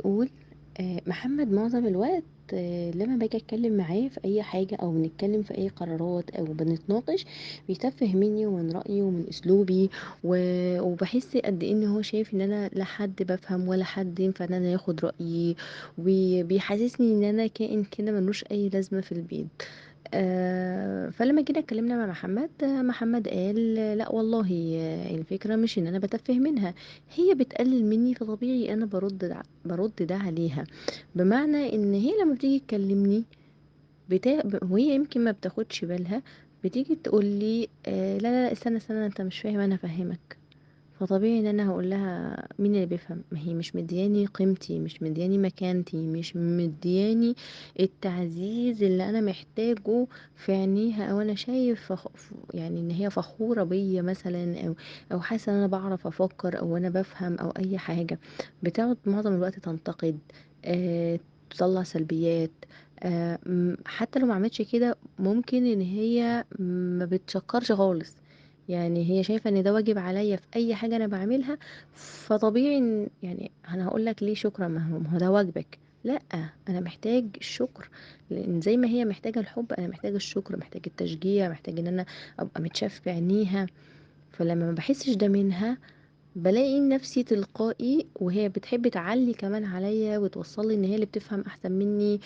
بتقول محمد معظم الوقت لما باجي اتكلم معاه في اي حاجة او بنتكلم في اي قرارات او بنتناقش بيتفه مني ومن رأيي ومن اسلوبي وبحس قد ايه ان هو شايف ان انا لا حد بفهم ولا حد ينفع ان انا ياخد رأيي، وبيحسسني ان انا كائن كده ملوش اي لازمة في البيت. فلما جينا اتكلمنا مع محمد، محمد قال لا والله، الفكرة مش ان انا بتفه منها، هي بتقلل مني فطبيعي انا برد ده عليها. بمعنى ان هي لما بتيجي تكلمني وهي يمكن ما بتاخدش بالها، بتيجي تقول لي لا لا لا، استنى استنى، انت مش فاهم، انا فاهمك. فطبيعي ان انا هقول لها مين اللي بيفهم؟ ما هي مش مدياني قيمتي، مش مدياني مكانتي، مش مدياني التعزيز اللي انا محتاجه في عينيها، او انا شايف يعني ان هي فخورة بيا مثلا، او حاسة ان انا بعرف افكر او انا بفهم او اي حاجة. بتقعد معظم الوقت تنتقد، تطلع سلبيات. حتى لو ما عملتش كده ممكن ان هي ما بتشكرش خالص، يعني هي شايفة ان ده واجب عليا في اي حاجة انا بعملها. فطبيعي يعني انا هقول لك ليه شكرا؟ ما هو ده واجبك. لا، انا محتاج الشكر، لان زي ما هي محتاجة الحب انا محتاج الشكر، محتاج التشجيع، محتاج ان انا ابقى متشاف في عينيها. فلما ما بحسش ده منها بلاقي نفسي تلقائي وهي بتحب تعلي كمان عليا وتوصل لي ان هي اللي بتفهم احسن مني،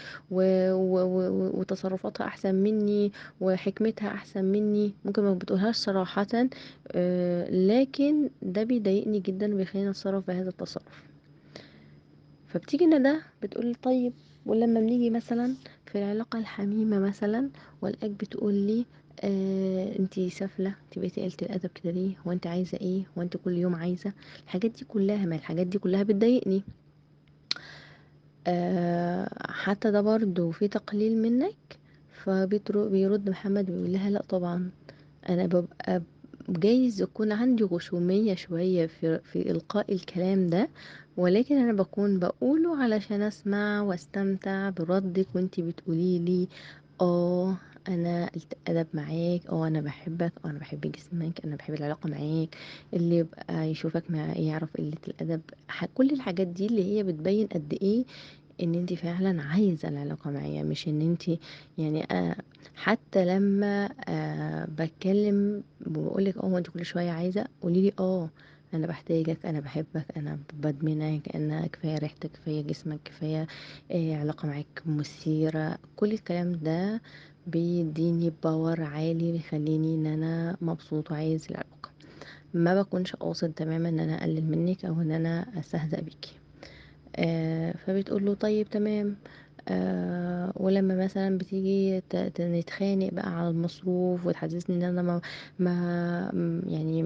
وتصرفاتها احسن مني وحكمتها احسن مني، ممكن ما بتقولهاش صراحة. لكن ده بيضايقني جدا وبيخليني اتصرف بهذا التصرف. فبتيجي ندى بتقول طيب، ولما بنيجي مثلا في العلاقة الحميمة مثلا والأج بتقول لي انتي سافلة، انتي بقيتي قلة الأدب كده ليه؟ هو انت عايزة ايه؟ هو انت كل يوم عايزة الحاجات دي كلها؟ ما الحاجات دي كلها بتضايقني. حتى ده برضو في تقليل منك. فبيرد محمد بيقول لها لا طبعا، انا ببقى جايز يكون عندي غشومية شوية في إلقاء الكلام ده، ولكن أنا بكون بقوله علشان أسمع واستمتع بردك وانتي بتقولي لي اه انا قلت ادب معاك، اه انا بحبك، اه انا بحب جسمك، انا بحب العلاقه معاك. اللي يبقى يشوفك مع يعرف قله الادب. كل الحاجات دي اللي هي بتبين قد ايه ان انت فعلا عايزه العلاقه معايا، مش ان انت يعني حتى لما بتكلم وبقولك اه انت كل شويه عايزه قولي لي اه انا بحتاجك، انا بحبك، انا بدمنك، انا كفايه ريحتك، كفايه جسمك، كفايه علاقه معاك مثيره. كل الكلام ده بيديني باور عالي بيخليني ان انا مبسوط وعايز العلاقه. ما بكونش قاصد تماما ان انا اقلل منك او ان انا استهزأ بيكي. فبتقول له طيب تمام. ولما مثلا بتيجي نتخانق بقى على المصروف وتحسسني ان انا يعني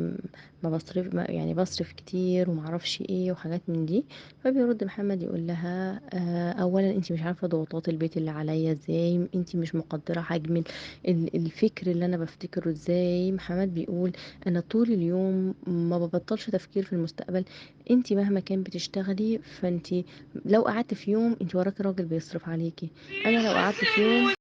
ما بصرف، يعني بصرف كتير وما اعرفش ايه وحاجات من دي. فبيرد محمد يقول لها اولا انت مش عارفه ضغوطات البيت اللي عليا ازاي، انت مش مقدره حجم الفكر اللي انا بفتكره ازاي. محمد بيقول انا طول اليوم ما ببطلش تفكير في المستقبل. انت مهما كان بتشتغلي فانت لو قعدت في يوم انت وراكي راجل بيصرف عليكي، انا لو قعدت في يوم